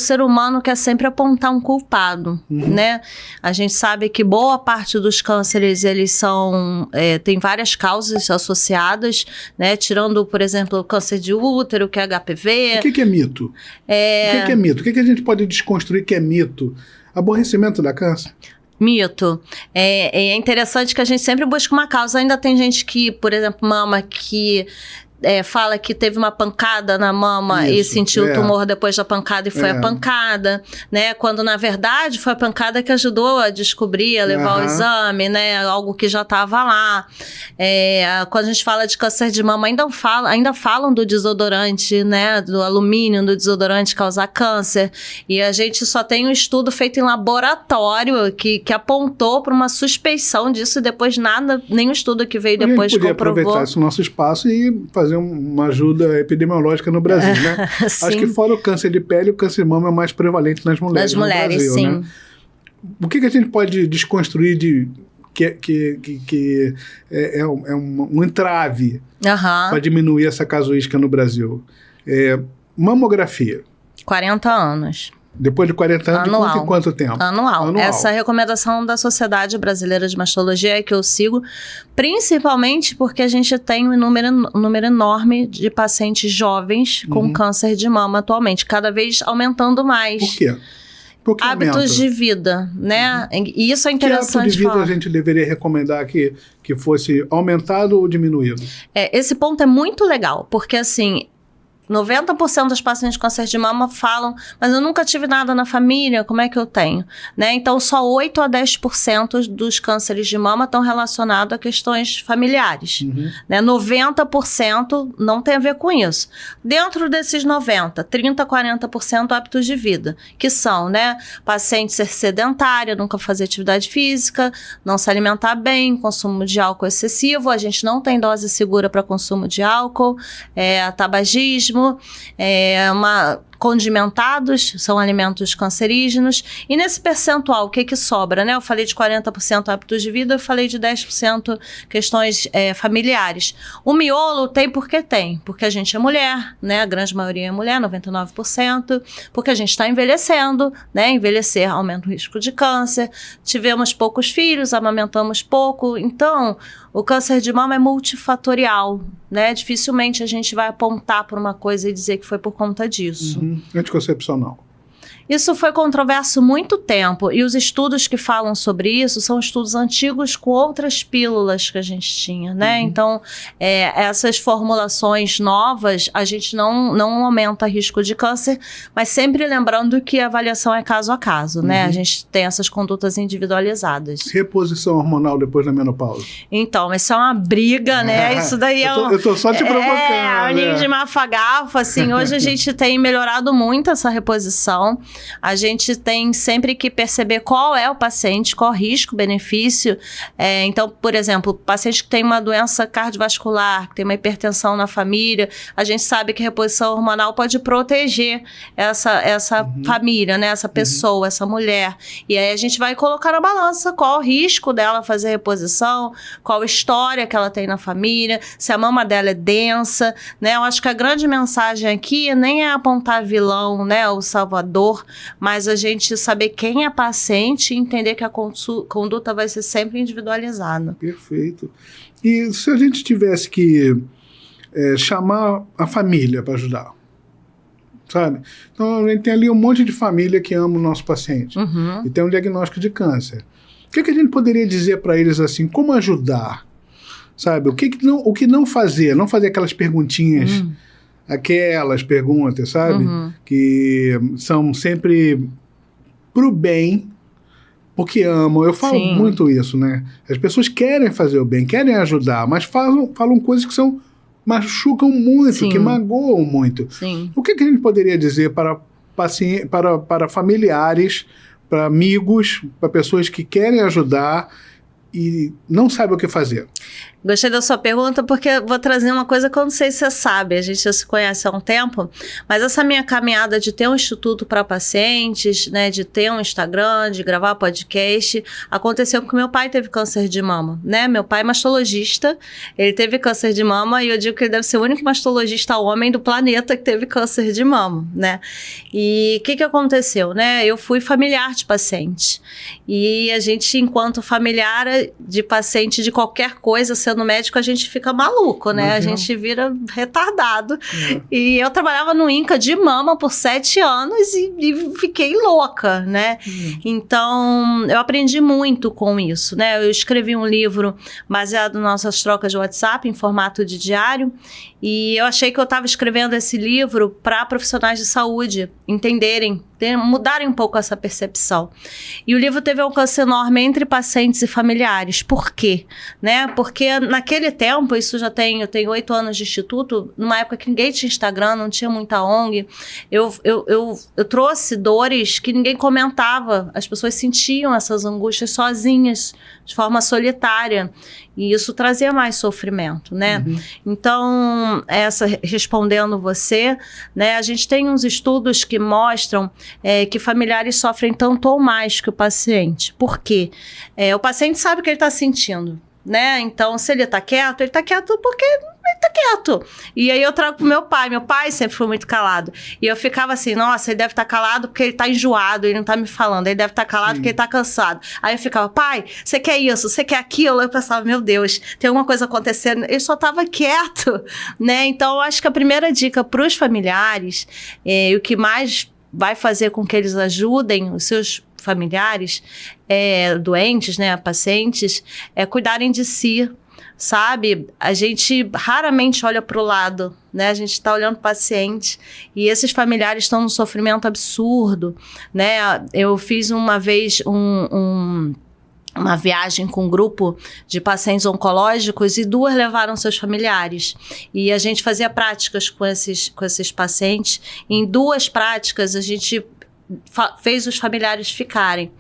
ser humano quer sempre apontar um culpado, né? A gente sabe que boa parte dos cânceres, eles são... tem várias causas associadas, né? Tirando, por exemplo, o câncer de útero, que é HPV. O que é mito? O que é mito? O que a gente pode desconstruir que é mito? Aborrecimento da câncer? Mito. É interessante que a gente sempre busca uma causa. Ainda tem gente que, por exemplo, mama que... fala que teve uma pancada na mama e sentiu o tumor depois da pancada e foi a pancada, né? Quando, na verdade, foi a pancada que ajudou a descobrir, a levar o exame, né? Algo que já estava lá. Quando a gente fala de câncer de mama, ainda falam do desodorante, né? Do alumínio do desodorante causar câncer. E a gente só tem um estudo feito em laboratório que apontou para uma suspeição disso e depois nenhum estudo que veio depois comprovou. A gente podia aproveitar esse nosso espaço e fazer uma ajuda epidemiológica no Brasil, né? Acho que fora o câncer de pele, o câncer de mama é mais prevalente nas mulheres no Brasil, sim. Né? O que a gente pode desconstruir que é um entrave para diminuir essa casuística no Brasil? Mamografia. 40 anos. Depois de 40 anos, Anual. de quanto tempo? Anual. Essa recomendação da Sociedade Brasileira de Mastologia é que eu sigo, principalmente porque a gente tem um número enorme de pacientes jovens com câncer de mama atualmente, cada vez aumentando mais. Por quê? Hábitos de vida, né? E isso é interessante falar. Que hábito de vida falar. a gente deveria recomendar que fosse aumentado ou diminuído? Esse ponto é muito legal, porque assim... 90% das pacientes com câncer de mama falam, mas eu nunca tive nada na família, como é que eu tenho? Né? Então, só 8 a 10% dos cânceres de mama estão relacionados a questões familiares. Né? 90% não tem a ver com isso. Dentro desses 90%, 30% a 40% hábitos de vida, que são, né, paciente ser sedentária, nunca fazer atividade física, não se alimentar bem, consumo de álcool excessivo, a gente não tem dose segura para consumo de álcool, tabagismo, condimentados, são alimentos cancerígenos. E nesse percentual, o que sobra, né? Eu falei de 40% hábitos de vida, eu falei de 10% questões familiares. O miolo tem porque tem. Porque a gente é mulher, né? A grande maioria é mulher, 99%. Porque a gente está envelhecendo, né? Envelhecer aumenta o risco de câncer. Tivemos poucos filhos, amamentamos pouco. Então, o câncer de mama é multifatorial, né? Dificilmente a gente vai apontar por uma coisa e dizer que foi por conta disso. Anticoncepção não. Isso foi controverso muito tempo, e os estudos que falam sobre isso são estudos antigos com outras pílulas que a gente tinha, né? Então, essas formulações novas, a gente não aumenta risco de câncer, mas sempre lembrando que a avaliação é caso a caso, né? A gente tem essas condutas individualizadas. Reposição hormonal depois da menopausa. Então, isso é uma briga, né? Isso daí eu tô só te provocando. A linha de mafagafo, assim, hoje a gente tem melhorado muito essa reposição. A gente tem sempre que perceber qual é o paciente, qual o risco, benefício. Então, por exemplo, paciente que tem uma doença cardiovascular, que tem uma hipertensão na família, a gente sabe que a reposição hormonal pode proteger essa família, né? Essa pessoa, essa mulher. E aí a gente vai colocar na balança qual o risco dela fazer reposição, qual a história que ela tem na família, se a mama dela é densa, né? Eu acho que a grande mensagem aqui nem é apontar vilão, né? O salvador, mas a gente saber quem é paciente e entender que a conduta vai ser sempre individualizada. Perfeito. E se a gente tivesse que chamar a família para ajudar, sabe? Então a gente tem ali um monte de família que ama o nosso paciente e tem um diagnóstico de câncer. O que a gente poderia dizer para eles assim, como ajudar? Sabe? O que não fazer? Não fazer aquelas perguntinhas, aquelas perguntas, sabe? Que são sempre pro bem, porque amam. Eu falo muito isso, né? As pessoas querem fazer o bem, querem ajudar, mas falam coisas que machucam muito, que magoam muito. O que a gente poderia dizer para familiares, para amigos, para pessoas que querem ajudar e não sabem o que fazer? Gostei da sua pergunta porque eu vou trazer uma coisa que eu não sei se você sabe, a gente já se conhece há um tempo, mas essa minha caminhada de ter um instituto para pacientes, né, de ter um Instagram, de gravar podcast, aconteceu porque meu pai teve câncer de mama, né? Meu pai é mastologista, ele teve câncer de mama e eu digo que ele deve ser o único mastologista homem do planeta que teve câncer de mama, né? E o que aconteceu, né? Eu fui familiar de paciente e a gente, enquanto familiar de paciente de qualquer coisa, sendo médico, a gente fica maluco, né? A gente vira retardado. E eu trabalhava no INCA de mama por 7 anos e fiquei louca, né? Então, eu aprendi muito com isso, né? Eu escrevi um livro baseado nas nossas trocas de WhatsApp, em formato de diário, e eu achei que eu estava escrevendo esse livro para profissionais de saúde entenderem, mudarem um pouco essa percepção. E o livro teve um alcance enorme entre pacientes e familiares. Por quê? Né? Porque naquele tempo, isso eu tenho 8 anos de instituto, numa época que ninguém tinha Instagram, não tinha muita ONG, eu trouxe dores que ninguém comentava, as pessoas sentiam essas angústias sozinhas, de forma solitária, e isso trazia mais sofrimento, né? Então, respondendo você, né, a gente tem uns estudos que mostram que familiares sofrem tanto ou mais que o paciente. Por quê? O paciente sabe o que ele está sentindo, né? Então, se ele tá quieto porque ele tá quieto. E aí eu trago pro meu pai sempre foi muito calado. E eu ficava assim, nossa, ele deve estar calado porque ele tá enjoado, ele não tá me falando, ele deve estar calado porque ele tá cansado. Aí eu ficava, pai, você quer isso, você quer aquilo? Eu pensava, meu Deus, tem alguma coisa acontecendo. Ele só tava quieto, né? Então, eu acho que a primeira dica pros familiares, o que mais vai fazer com que eles ajudem os seus familiares doentes, né, pacientes, cuidarem de si, sabe? A gente raramente olha para o lado, né? A gente está olhando para o paciente e esses familiares estão num sofrimento absurdo, né? Eu fiz uma vez uma viagem com um grupo de pacientes oncológicos e 2 levaram seus familiares. E a gente fazia práticas com esses pacientes. Em 2 práticas, a gente fez os familiares ficarem.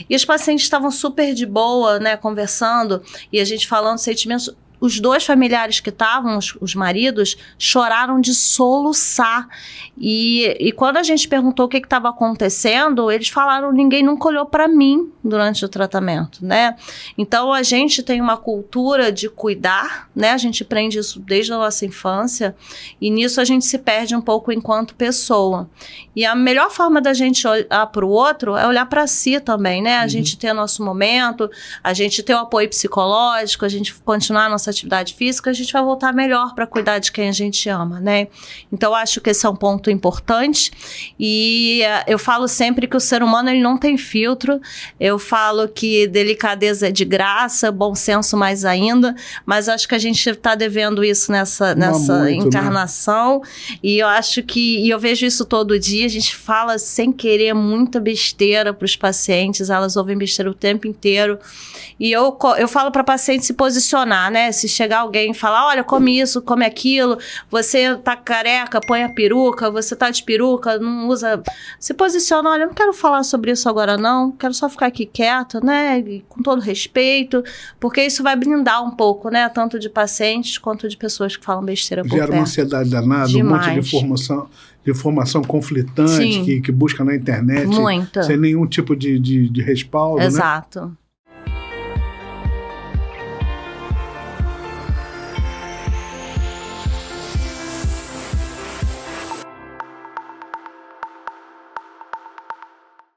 E os pacientes estavam super de boa, né, conversando, e a gente falando sentimentos. Os 2 familiares que estavam, os maridos, choraram de soluçar. E quando a gente perguntou o que estava acontecendo, eles falaram, ninguém nunca olhou para mim durante o tratamento, né? Então, a gente tem uma cultura de cuidar, né? A gente aprende isso desde a nossa infância, e nisso a gente se perde um pouco enquanto pessoa. E a melhor forma da gente olhar para o outro é olhar para si também, né? A gente ter nosso momento, a gente ter o apoio psicológico, a gente continuar a nossa atividade física, a gente vai voltar melhor para cuidar de quem a gente ama, né? Então, acho que esse é um ponto importante. E eu falo sempre que o ser humano, ele não tem filtro. Eu falo que delicadeza é de graça, bom senso mais ainda, mas acho que a gente está devendo isso nessa encarnação, né? E eu acho que, e eu vejo isso todo dia, a gente fala sem querer muita besteira para os pacientes, elas ouvem besteira o tempo inteiro. E eu falo para paciente se posicionar, né? Se chegar alguém e falar, olha, come isso, come aquilo, você tá careca, põe a peruca, você tá de peruca, não usa... Se posiciona, olha, eu não quero falar sobre isso agora não, quero só ficar aqui quieto, né? E com todo respeito, porque isso vai blindar um pouco, né? Tanto de pacientes quanto de pessoas que falam besteira por perto. Gera uma ansiedade danada, demais. Um monte de informação conflitante que busca na internet, sem nenhum tipo de respaldo, exato. Né?